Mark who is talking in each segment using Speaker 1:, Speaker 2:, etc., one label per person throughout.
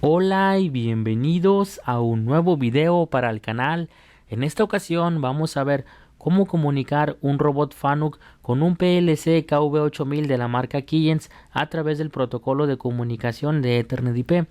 Speaker 1: Hola y bienvenidos a un nuevo video para el canal. En esta ocasión vamos a ver cómo comunicar un robot Fanuc con un PLC KV8000 de la marca Keyence a través del protocolo de comunicación de Ethernet IP.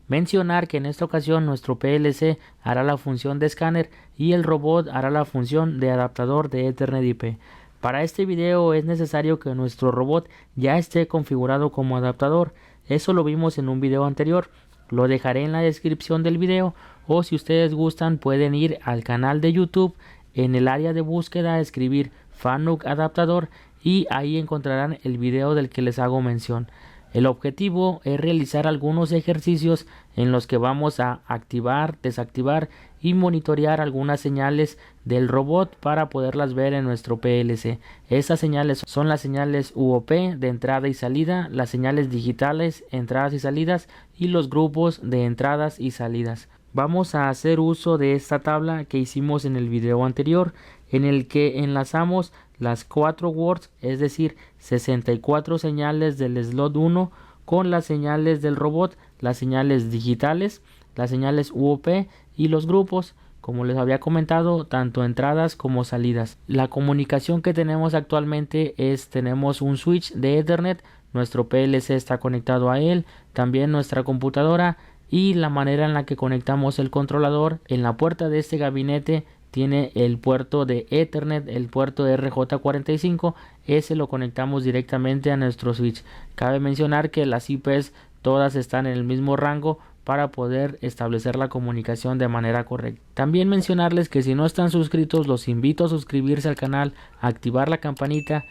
Speaker 1: Mencionar que en esta ocasión nuestro PLC hará la función de escáner y el robot hará la función de adaptador de Ethernet IP. Para este video es necesario que nuestro robot ya esté configurado como adaptador. Eso lo vimos en un video anterior. Lo dejaré en la descripción del video, o si ustedes gustan pueden ir al canal de YouTube, en el área de búsqueda escribir Fanuc adaptador y ahí encontrarán el video del que les hago mención. El objetivo es realizar algunos ejercicios en los que vamos a activar, desactivar y monitorear algunas señales del robot para poderlas ver en nuestro PLC. Estas señales son las señales UOP de entrada y salida, las señales digitales, entradas y salidas, y los grupos de entradas y salidas. Vamos a hacer uso de esta tabla que hicimos en el video anterior, en el que enlazamos las 4 words, es decir, 64 señales del slot 1 con las señales del robot, las señales digitales, las señales UOP y los grupos, como les había comentado, tanto entradas como salidas. La comunicación que tenemos actualmente tenemos un switch de Ethernet, nuestro PLC está conectado a él, también nuestra computadora, y la manera en la que conectamos el controlador en la puerta de este gabinete tiene el puerto de Ethernet, el puerto RJ45, ese lo conectamos directamente a nuestro switch. Cabe mencionar que las IPs todas están en el mismo rango para poder establecer la comunicación de manera correcta. También mencionarles que si no están suscritos, los invito a suscribirse al canal, a activar la campanita,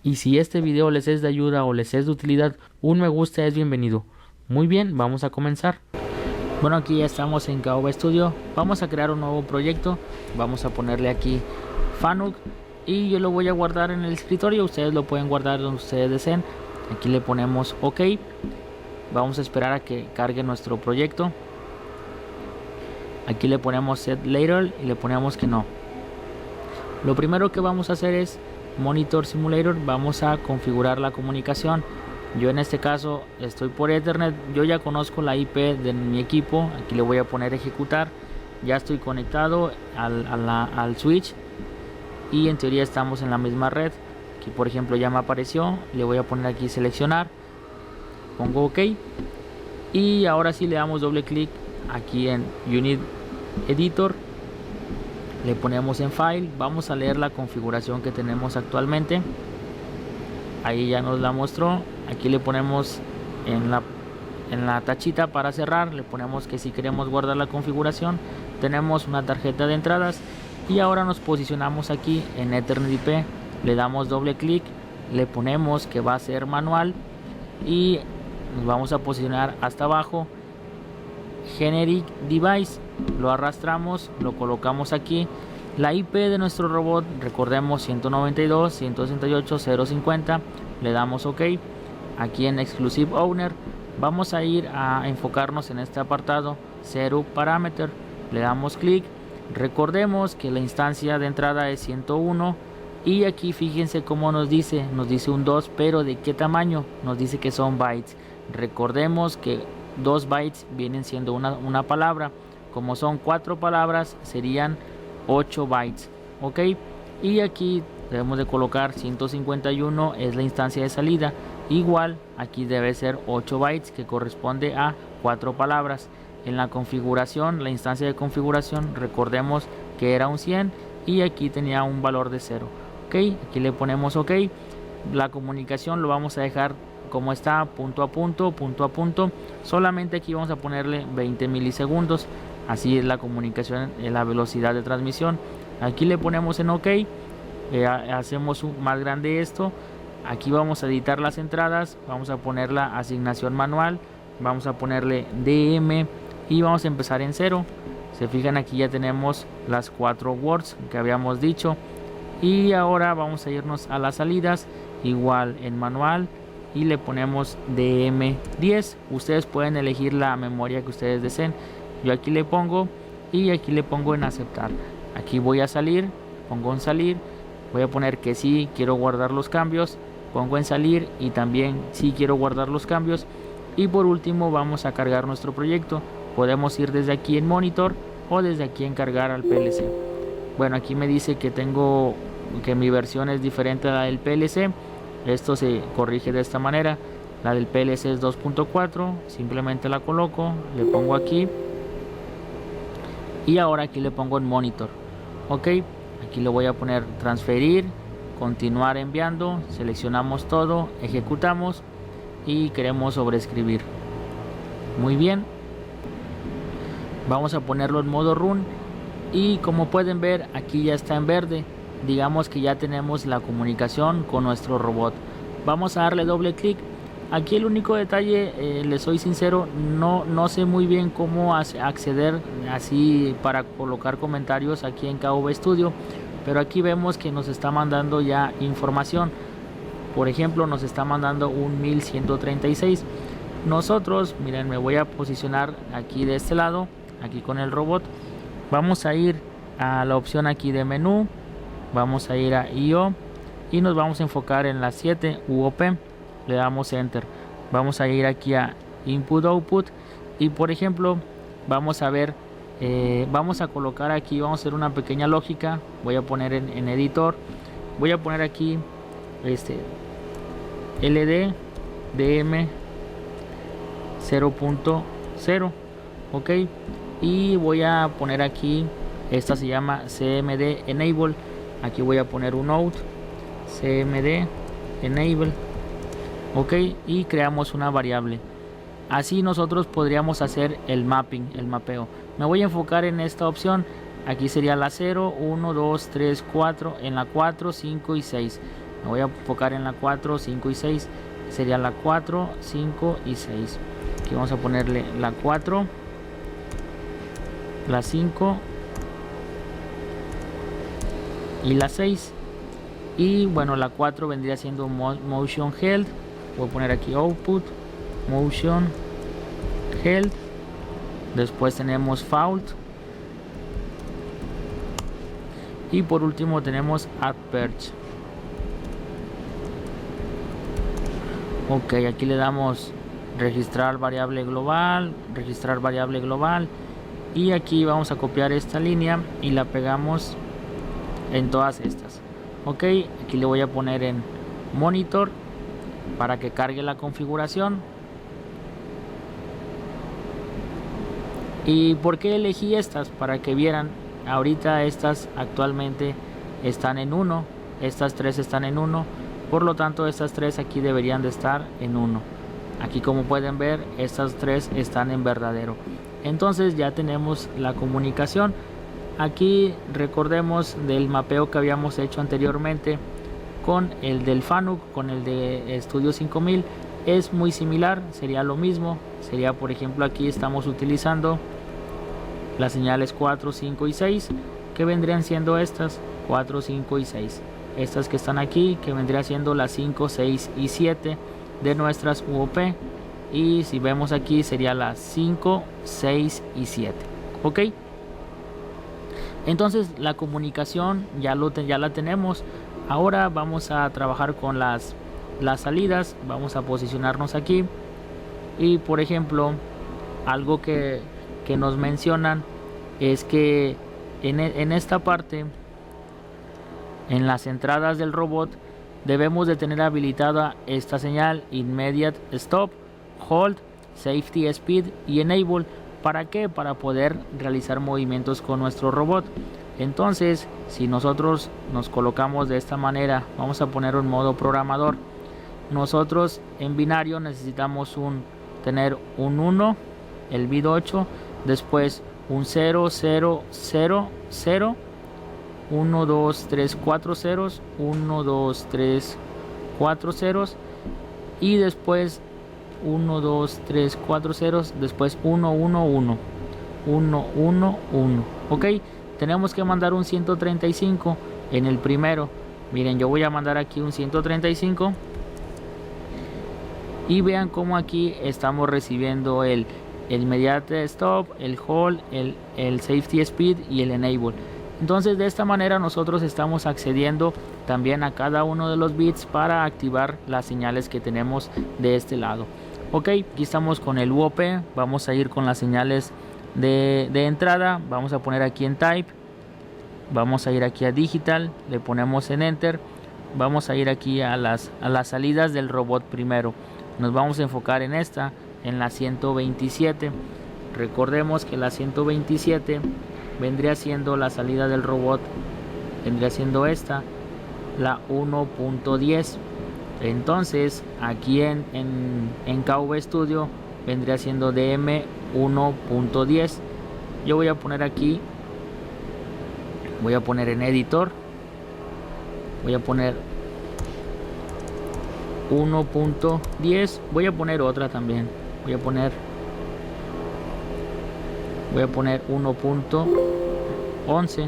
Speaker 1: y si este video les es de ayuda o les es de utilidad, un me gusta es bienvenido. Muy bien, vamos a comenzar. Bueno, aquí ya estamos en KV Studio. Vamos a crear un nuevo proyecto. Vamos a ponerle aquí Fanuc y yo lo voy a guardar en el escritorio. Ustedes lo pueden guardar donde ustedes deseen. Aquí le ponemos OK. Vamos a esperar a que cargue nuestro proyecto. Aquí le ponemos Set Later y le ponemos que no. Lo primero que vamos a hacer es Monitor Simulator. Vamos a configurar la comunicación. Yo en este caso estoy por Ethernet, yo ya conozco la IP de mi equipo, aquí le voy a poner ejecutar, ya estoy conectado al switch y en teoría estamos en la misma red. Aquí por ejemplo ya me apareció, le voy a poner aquí seleccionar, pongo OK y ahora sí le damos doble clic aquí en Unit Editor, le ponemos en File, vamos a leer la configuración que tenemos actualmente. Ahí ya nos la mostró. Aquí le ponemos en la tachita para cerrar, le ponemos que si queremos guardar la configuración. Tenemos una tarjeta de entradas y ahora nos posicionamos aquí en Ethernet IP, le damos doble clic, le ponemos que va a ser manual y nos vamos a posicionar hasta abajo, Generic Device, lo arrastramos, lo colocamos aquí. La IP de nuestro robot, recordemos 192.168.050, le damos OK. Aquí en Exclusive Owner vamos a ir a enfocarnos en este apartado Setup Parameter, le damos clic. Recordemos que la instancia de entrada es 101 y aquí fíjense cómo nos dice un 2, pero ¿de qué tamaño? Nos dice que son bytes. Recordemos que 2 bytes vienen siendo una palabra, como son 4 palabras serían 8 bytes, ok. Y aquí debemos de colocar 151 es la instancia de salida, igual aquí debe ser 8 bytes que corresponde a 4 palabras. En la configuración, la instancia de configuración, recordemos que era un 100 y aquí tenía un valor de 0, ok. Aquí le ponemos OK. La comunicación lo vamos a dejar como está, punto a punto, solamente aquí vamos a ponerle 20 milisegundos. Así es la comunicación, la velocidad de transmisión. Aquí le ponemos en OK, hacemos más grande esto. Aquí vamos a editar las entradas, vamos a poner la asignación manual, vamos a ponerle DM y vamos a empezar en 0. Se fijan, aquí ya tenemos las 4 words que habíamos dicho. Y ahora vamos a irnos a las salidas, igual en manual, y le ponemos DM10. Ustedes pueden elegir la memoria que ustedes deseen. Yo aquí le pongo y aquí le pongo en aceptar. Aquí voy a salir, pongo en salir, voy a poner que sí quiero guardar los cambios, pongo en salir y también sí quiero guardar los cambios Y por último vamos a cargar nuestro proyecto. Podemos ir desde aquí en monitor o desde aquí en cargar al PLC. Bueno, aquí me dice que mi versión es diferente a la del PLC. Esto se corrige de esta manera. La del PLC es 2.4, simplemente la coloco, le pongo aquí y ahora aquí le pongo en monitor. Ok, aquí le voy a poner transferir, continuar enviando, seleccionamos todo, ejecutamos y queremos sobreescribir. Muy bien, vamos a ponerlo en modo run y como pueden ver aquí ya está en verde. Digamos que ya tenemos la comunicación con nuestro robot. Vamos a darle doble clic. Aquí el único detalle, les soy sincero, no sé muy bien cómo acceder así para colocar comentarios aquí en KV Studio, pero aquí vemos que nos está mandando ya información. Por ejemplo, nos está mandando un 1136. Nosotros, miren, me voy a posicionar aquí de este lado, aquí con el robot. Vamos a ir a la opción aquí de menú, vamos a ir a IO y nos vamos a enfocar en la 7 UOP. Le damos enter, vamos a ir aquí a input output y por ejemplo vamos a ver, vamos a colocar aquí, vamos a hacer una pequeña lógica. Voy a poner en editor, voy a poner aquí LD DM 0.0, ok, y voy a poner aquí, esta se llama CMD enable. Aquí voy a poner un out CMD enable, ok, y creamos una variable. Así nosotros podríamos hacer el mapping, el mapeo. Me voy a enfocar en esta opción. Aquí sería la 0, 1, 2, 3, 4, en la 4, 5 y 6. Me voy a enfocar en la 4, 5 y 6. Sería la 4, 5 y 6. Aquí vamos a ponerle la 4, la 5 y la 6. Y bueno, la 4 vendría siendo motion held. Voy a poner aquí output motion held. Después tenemos fault y por último tenemos add perch. Ok, aquí le damos registrar variable global, y aquí vamos a copiar esta línea y la pegamos en todas estas. Ok, aquí le voy a poner en monitor para que cargue la configuración. ¿Y por qué elegí estas? Para que vieran, ahorita estas actualmente están en 1, estas 3 están en 1, por lo tanto estas 3 aquí deberían de estar en 1. Aquí como pueden ver, estas 3 están en verdadero. Entonces ya tenemos la comunicación. Aquí recordemos del mapeo que habíamos hecho anteriormente con el del FANUC, con el de Studio 5000. Es muy similar, sería lo mismo. Sería, por ejemplo, aquí estamos utilizando las señales 4, 5 y 6, que vendrían siendo estas 4, 5 y 6. Estas que están aquí, que vendría siendo las 5, 6 y 7 de nuestras UOP. Y si vemos aquí sería las 5, 6 y 7. Ok, entonces la comunicación ya la tenemos. Ahora vamos a trabajar con las salidas. Vamos a posicionarnos aquí y por ejemplo algo que nos mencionan es que en esta parte, en las entradas del robot, debemos de tener habilitada esta señal immediate stop, hold, safety speed y enable. ¿Para qué? Para poder realizar movimientos con nuestro robot. Entonces, si nosotros nos colocamos de esta manera, vamos a poner un modo programador. Nosotros en binario necesitamos tener un 1, el bit 8, después un 0, 0, 0, 0, 1, 2, 3, 4 ceros, 1, 2, 3, 4 ceros y después 1, 2, 3, 4 ceros, después 1, 1, 1, 1, 1, 1. Ok, tenemos que mandar un 135 en el primero. Miren, yo voy a mandar aquí un 135 y vean cómo aquí estamos recibiendo el immediate stop, el hold, el safety speed y el enable. Entonces de esta manera nosotros estamos accediendo también a cada uno de los bits para activar las señales que tenemos de este lado. Ok, aquí estamos con el UOP. Vamos a ir con las señales de entrada. Vamos a poner aquí en Type. Vamos a ir aquí a Digital. Le ponemos en Enter. Vamos a ir aquí a las salidas del robot primero. Nos vamos a enfocar en esta, en la 127. Recordemos que la 127 vendría siendo la salida del robot, vendría siendo esta, la 1.10. Entonces aquí en KV Studio vendría siendo DM 1.10. Yo voy a poner aquí, voy a poner en editor, voy a poner 1.10. voy a poner otra también, voy a poner 1.11.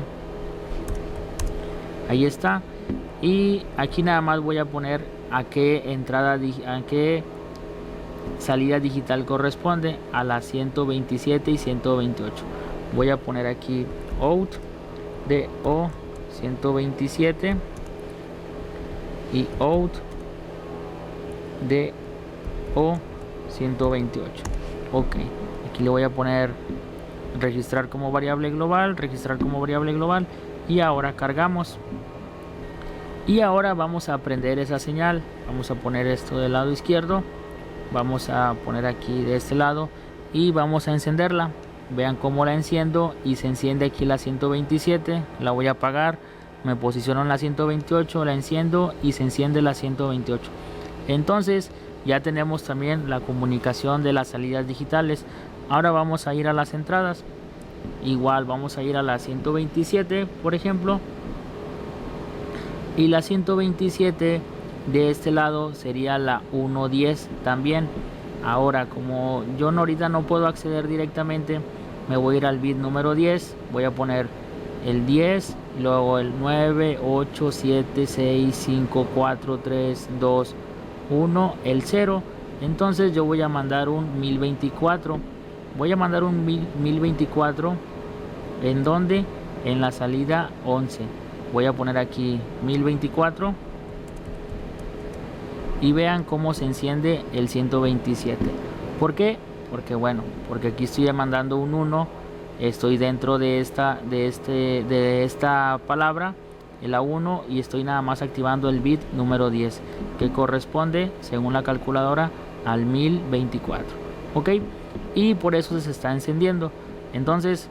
Speaker 1: ahí está. Y aquí nada más voy a poner a qué entrada, a qué salida digital corresponde, a la 127 y 128. Voy a poner aquí out de O 127 y out de O 128. Ok, aquí le voy a poner registrar como variable global, registrar como variable global, y ahora cargamos. Y ahora vamos a prender esa señal. Vamos a poner esto del lado izquierdo, vamos a poner aquí de este lado y vamos a encenderla. Vean cómo la enciendo y se enciende aquí la 127. La voy a apagar, me posiciono en la 128, la enciendo y se enciende la 128. Entonces ya tenemos también la comunicación de las salidas digitales. Ahora vamos a ir a las entradas. Igual vamos a ir a la 127, por ejemplo, y la 127 de este lado sería la 1.10 también. Ahora, como yo ahorita no puedo acceder directamente, me voy a ir al bit número 10. Voy a poner el 10, luego el 9, 8, 7, 6, 5, 4, 3, 2, 1, el 0. Entonces yo voy a mandar un 1024. Voy a mandar un 1024. ¿En dónde? En la salida 11. Voy a poner aquí 1024 y vean cómo se enciende el 127. ¿Por qué? Porque bueno, porque aquí estoy mandando un 1, estoy dentro de esta palabra, la 1, y estoy nada más activando el bit número 10, que corresponde, según la calculadora, al 1024. Ok, y por eso se está encendiendo. Entonces,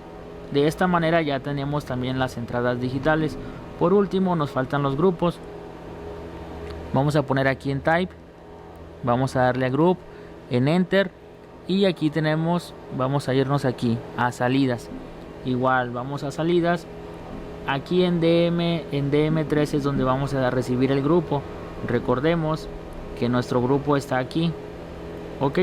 Speaker 1: de esta manera ya tenemos también las entradas digitales. Por último, nos faltan los grupos. Vamos a poner aquí en Type, vamos a darle a Group, en Enter, y aquí tenemos, vamos a irnos aquí a salidas. Igual vamos a salidas. Aquí en DM13 es donde vamos a recibir el grupo. Recordemos que nuestro grupo está aquí, ok,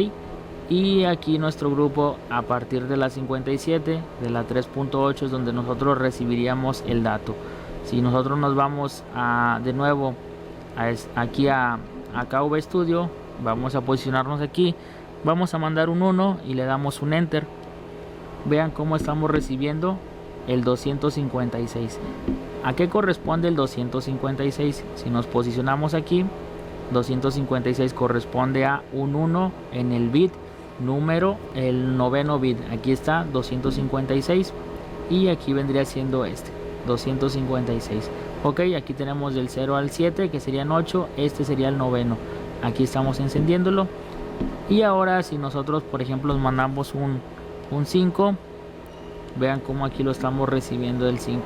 Speaker 1: y aquí nuestro grupo a partir de la 57, de la 3.8 es donde nosotros recibiríamos el dato. Si nosotros nos vamos de nuevo aquí a KV Studio, vamos a posicionarnos aquí, vamos a mandar un 1 y le damos un Enter. Vean cómo estamos recibiendo el 256. ¿A qué corresponde el 256? Si nos posicionamos aquí, 256 corresponde a un 1 en el bit número, el noveno bit. Aquí está 256 y aquí vendría siendo 256. Ok, aquí tenemos del 0 al 7, que serían 8, este sería el noveno. Aquí estamos encendiéndolo. Y ahora si nosotros, por ejemplo, mandamos un 5, vean cómo aquí lo estamos recibiendo el 5,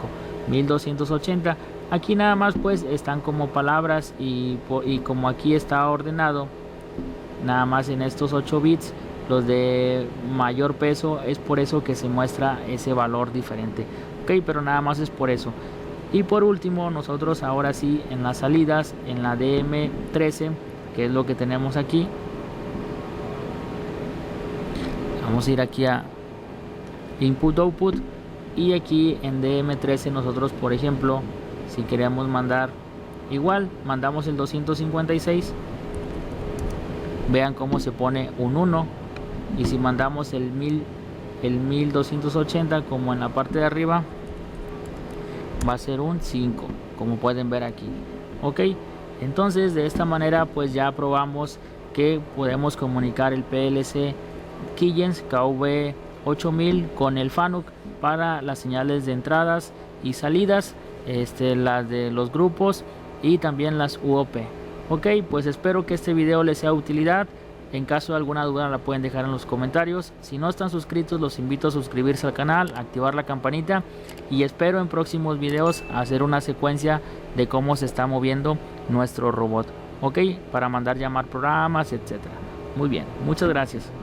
Speaker 1: 1280. Aquí nada más pues están como palabras y como aquí está ordenado, nada más en estos 8 bits, los de mayor peso, es por eso que se muestra ese valor diferente. Ok, pero nada más es por eso. Y por último, nosotros ahora sí en las salidas, en la DM13, que es lo que tenemos aquí, vamos a ir aquí a Input Output, y aquí en DM13 nosotros, por ejemplo, si queremos mandar, igual mandamos el 256, vean cómo se pone un 1, y si mandamos el 1280 como en la parte de arriba, va a ser un 5, como pueden ver aquí. Ok, entonces de esta manera pues ya probamos que podemos comunicar el PLC Keyence KV8000 con el FANUC para las señales de entradas y salidas, las de los grupos y también las UOP. Ok, pues espero que este video les sea de utilidad. En caso de alguna duda la pueden dejar en los comentarios. Si no están suscritos, los invito a suscribirse al canal, activar la campanita, y espero en próximos videos hacer una secuencia de cómo se está moviendo nuestro robot, ok, para mandar llamar programas, etcétera. Muy bien, muchas gracias.